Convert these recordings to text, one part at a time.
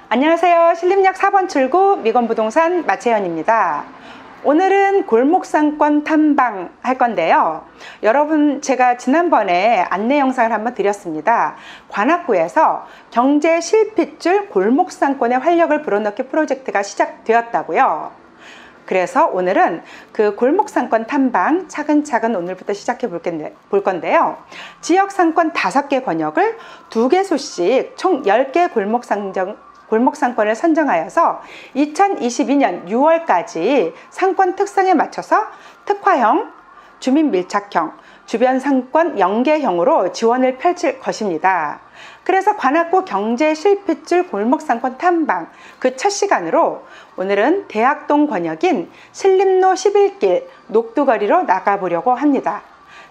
안녕하세요. 신림역 4번 출구 미건부동산 마채연입니다. 오늘은 골목상권 탐방 할 건데요. 여러분, 제가 지난번에 안내 영상을 한번 드렸습니다. 관악구에서 경제 실핏줄 골목상권의 활력을 불어넣기 프로젝트가 시작되었다고요. 그래서 오늘은 그 골목상권 탐방 차근차근 오늘부터 시작해 볼 건데요. 지역상권 5개 권역을 2개소씩 총 10개 골목상권을 선정하여서 2022년 6월까지 상권 특성에 맞춰서 특화형, 주민밀착형, 주변 상권 연계형으로 지원을 펼칠 것입니다. 그래서 관악구 경제실핏줄 골목상권 탐방 그 첫 시간으로 오늘은 대학동 권역인 신림로 11길 녹두거리로 나가보려고 합니다.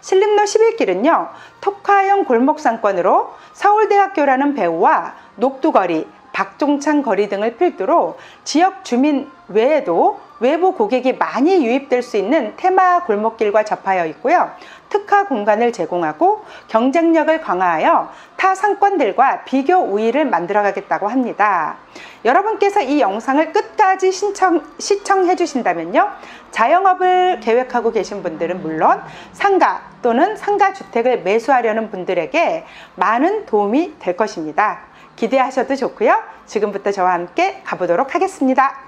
신림로 11길은요, 특화형 골목상권으로 서울대학교라는 배우와 녹두거리, 박종창 거리 등을 필두로 지역 주민 외에도 외부 고객이 많이 유입될 수 있는 테마 골목길과 접하여 있고요. 특화 공간을 제공하고 경쟁력을 강화하여 타 상권들과 비교 우위를 만들어가겠다고 합니다. 여러분께서 이 영상을 끝까지 시청해 주신다면요, 자영업을 계획하고 계신 분들은 물론 상가 또는 상가주택을 매수하려는 분들에게 많은 도움이 될 것입니다. 기대하셔도 좋고요. 지금부터 저와 함께 가보도록 하겠습니다.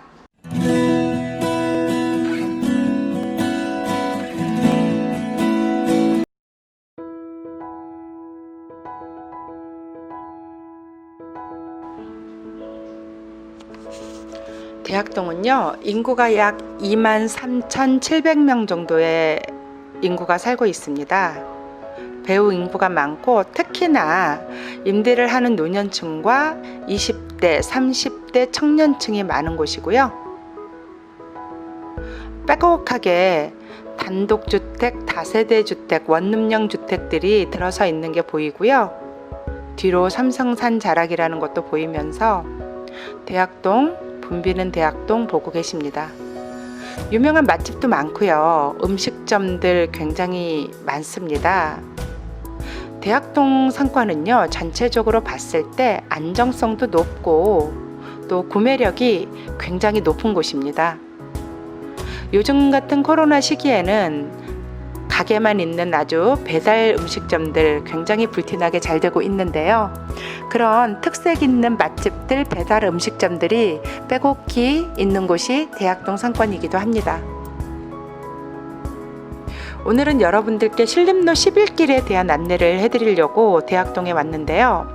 대학동은요, 인구가 약 23,700명 정도의 인구가 살고 있습니다. 배우 인구가 많고 특히나 임대를 하는 노년층과 20대, 30대 청년층이 많은 곳이고요. 빼곡하게 단독주택, 다세대주택, 원룸형 주택들이 들어서 있는 게 보이고요. 뒤로 삼성산 자락이라는 것도 보이면서 대학동, 붐비는 대학동 보고 계십니다. 유명한 맛집도 많고요. 음식점들 굉장히 많습니다. 대학동 상권은요, 전체적으로 봤을 때 안정성도 높고 또 구매력이 굉장히 높은 곳입니다. 요즘 같은 코로나 시기에는 가게만 있는 아주 배달 음식점들 굉장히 불티나게 잘 되고 있는데요. 그런 특색 있는 맛집들, 배달 음식점들이 빼곡히 있는 곳이 대학동 상권이기도 합니다. 오늘은 여러분들께 신림로 11길에 대한 안내를 해드리려고 대학동에 왔는데요.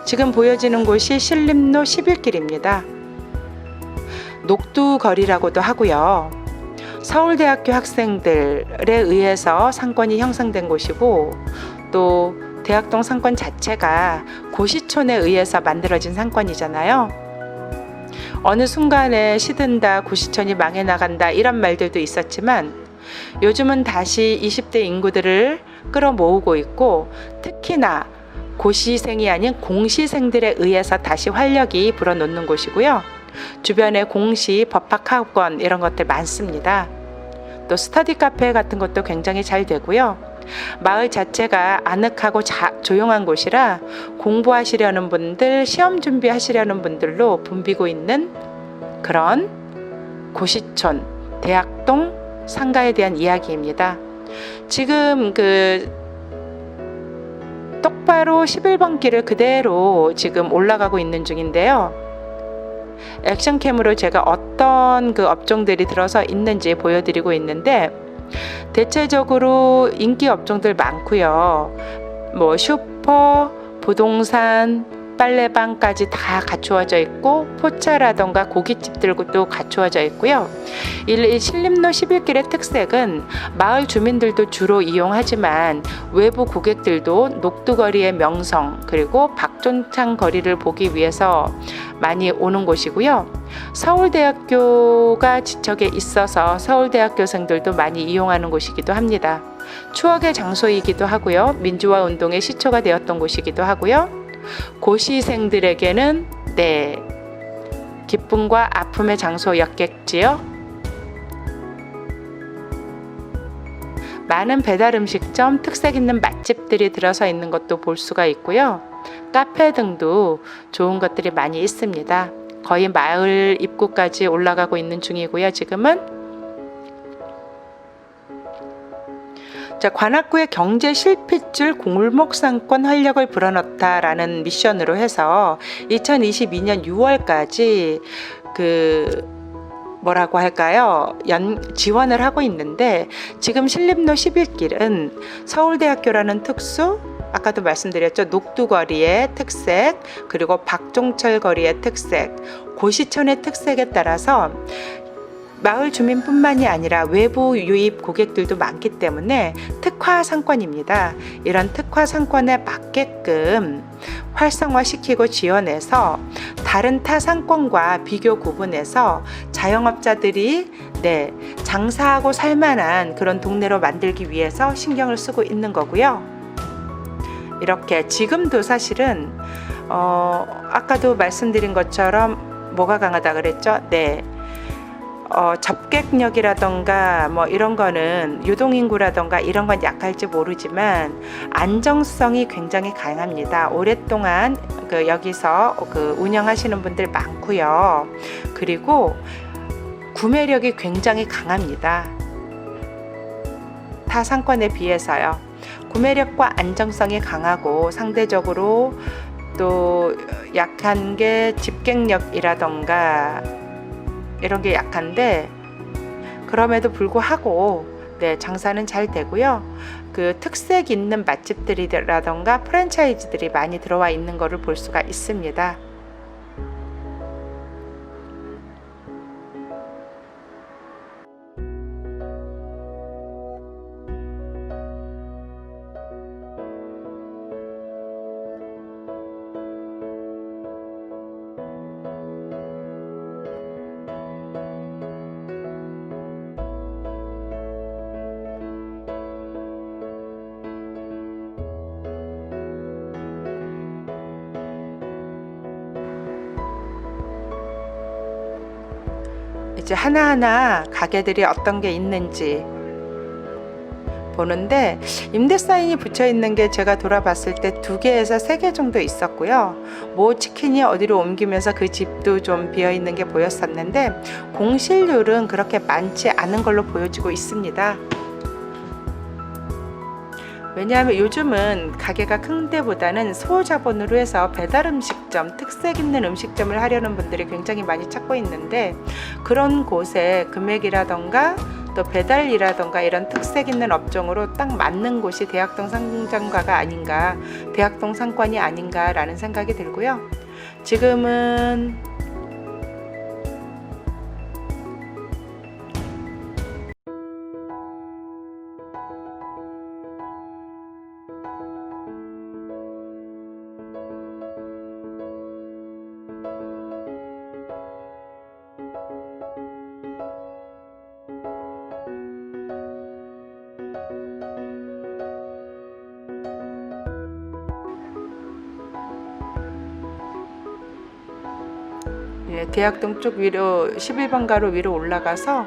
지금 보여지는 곳이 신림로 11길입니다. 녹두거리라고도 하고요. 서울대학교 학생들에 의해서 상권이 형성된 곳이고, 또 대학동 상권 자체가 고시촌에 의해서 만들어진 상권이잖아요. 어느 순간에 시든다, 고시촌이 망해 나간다 이런 말들도 있었지만 요즘은 다시 20대 인구들을 끌어모으고 있고, 특히나 고시생이 아닌 공시생들에 의해서 다시 활력이 불어넣는 곳이고요. 주변에 공시, 법학학원 이런 것들 많습니다. 또 스터디 카페 같은 것도 굉장히 잘 되고요. 마을 자체가 아늑하고 조용한 곳이라 공부하시려는 분들, 시험 준비하시려는 분들로 붐비고 있는 그런 고시촌, 대학동 상가에 대한 이야기입니다. 지금 똑바로 11번 길을 그대로 지금 올라가고 있는 중인데요. 액션캠으로 제가 어떤 업종들이 들어서 있는지 보여드리고 있는데, 대체적으로 인기 업종들 많고요. 뭐 슈퍼, 부동산, 빨래방까지 다 갖추어져 있고, 포차라던가 고깃집들도 갖추어져 있고요. 이 신림로 11길의 특색은 마을 주민들도 주로 이용하지만 외부 고객들도 녹두거리의 명성, 그리고 박종창 거리를 보기 위해서 많이 오는 곳이고요. 서울대학교가 지척에 있어서 서울대학교생들도 많이 이용하는 곳이기도 합니다. 추억의 장소이기도 하고요. 민주화 운동의 시초가 되었던 곳이기도 하고요. 고시생들에게는 기쁨과 아픔의 장소였겠지요. 많은 배달 음식점, 특색 있는 맛집들이 들어서 있는 것도 볼 수가 있고요. 카페 등도 좋은 것들이 많이 있습니다. 거의 마을 입구까지 올라가고 있는 중이고요. 지금은 자, 관악구의 경제 실핏줄 골목상권 활력을 불어넣다라는 미션으로 해서 2022년 6월까지 뭐라고 할까요? 지원을 하고 있는데, 지금 신림로 11길은 서울대학교라는 특수, 아까도 말씀드렸죠, 녹두거리의 특색, 그리고 박종철 거리의 특색, 고시촌의 특색에 따라서 마을 주민뿐만이 아니라 외부 유입 고객들도 많기 때문에 특화 상권입니다. 이런 특화 상권에 맞게끔 활성화시키고 지원해서 다른 타 상권과 비교 구분해서 자영업자들이 장사하고 살만한 그런 동네로 만들기 위해서 신경을 쓰고 있는 거고요. 이렇게 지금도 사실은 아까도 말씀드린 것처럼 뭐가 강하다 그랬죠? 접객력이라던가 뭐 이런 거는, 유동인구라던가 이런 건 약할지 모르지만 안정성이 굉장히 강합니다. 오랫동안 여기서 운영하시는 분들 많고요. 그리고 구매력이 굉장히 강합니다. 타 상권에 비해서요. 구매력과 안정성이 강하고 상대적으로 또 약한 게 집객력이라던가 이런 게 약한데, 그럼에도 불구하고 장사는 잘 되고요. 그 특색 있는 맛집들이라던가 프랜차이즈들이 많이 들어와 있는 것을 볼 수가 있습니다. 이제 하나하나 가게들이 어떤 게 있는지 보는데, 임대 사인이 붙여 있는 게 제가 돌아봤을 때 2개에서 3개 정도 있었고요. 모 치킨이 어디로 옮기면서 그 집도 좀 비어 있는 게 보였었는데, 공실률은 그렇게 많지 않은 걸로 보여지고 있습니다. 왜냐하면 요즘은 가게가 큰 데보다는 소자본으로 해서 배달 음식점, 특색 있는 음식점을 하려는 분들이 굉장히 많이 찾고 있는데, 그런 곳에 금액이라던가 또 배달이라던가 이런 특색 있는 업종으로 딱 맞는 곳이 대학동 상점가가 아닌가, 대학동 상권이 아닌가라는 생각이 들고요. 지금은 대학동 쪽 위로 11번 가로 위로 올라가서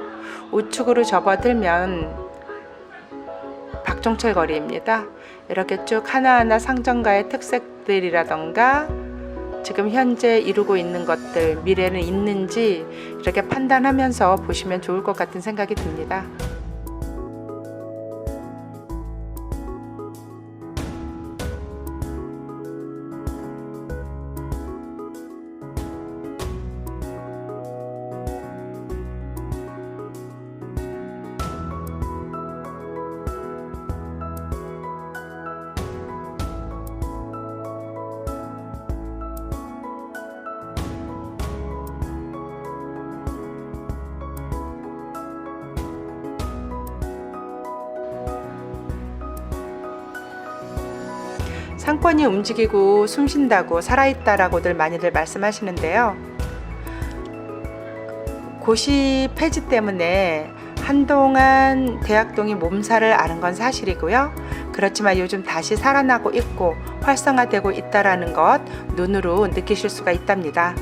우측으로 접어들면 박종철 거리입니다. 이렇게 쭉 하나하나 상점가의 특색들이라던가 지금 현재 이루고 있는 것들, 미래는 있는지 이렇게 판단하면서 보시면 좋을 것 같은 생각이 듭니다. 상권이 움직이고 숨쉰다고, 살아있다라고들 많이들 말씀하시는데요. 고시 폐지 때문에 한동안 대학동이 몸살을 앓은 건 사실이고요. 그렇지만 요즘 다시 살아나고 있고 활성화되고 있다라는 것 눈으로 느끼실 수가 있답니다.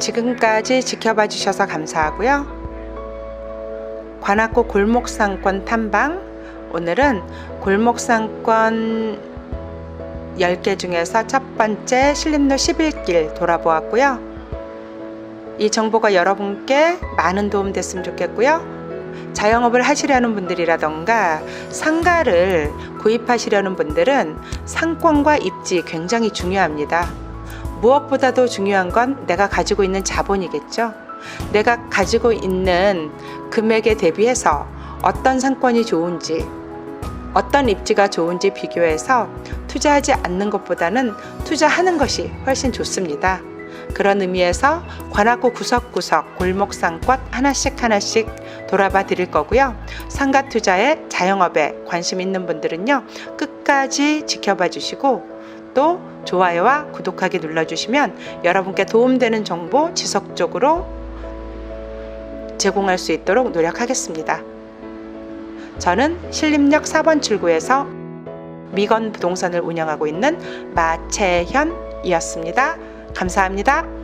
지금까지 지켜봐 주셔서 감사하고요. 관악구 골목상권 탐방, 오늘은 골목상권 10개 중에서 첫 번째 신림로 11길 돌아보았고요. 이 정보가 여러분께 많은 도움 됐으면 좋겠고요. 자영업을 하시려는 분들이라던가 상가를 구입하시려는 분들은 상권과 입지 굉장히 중요합니다. 무엇보다도 중요한 건 내가 가지고 있는 자본이겠죠. 내가 가지고 있는 금액에 대비해서 어떤 상권이 좋은지, 어떤 입지가 좋은지 비교해서 투자하지 않는 것보다는 투자하는 것이 훨씬 좋습니다. 그런 의미에서 관악구 구석구석 골목상권 하나씩 돌아봐 드릴 거고요. 상가 투자에 자영업에 관심 있는 분들은요, 끝까지 지켜봐 주시고 또 좋아요와 구독하기 눌러주시면 여러분께 도움되는 정보 지속적으로 제공할 수 있도록 노력하겠습니다. 저는 신림역 4번 출구에서 미건 부동산을 운영하고 있는 마채현이었습니다. 감사합니다.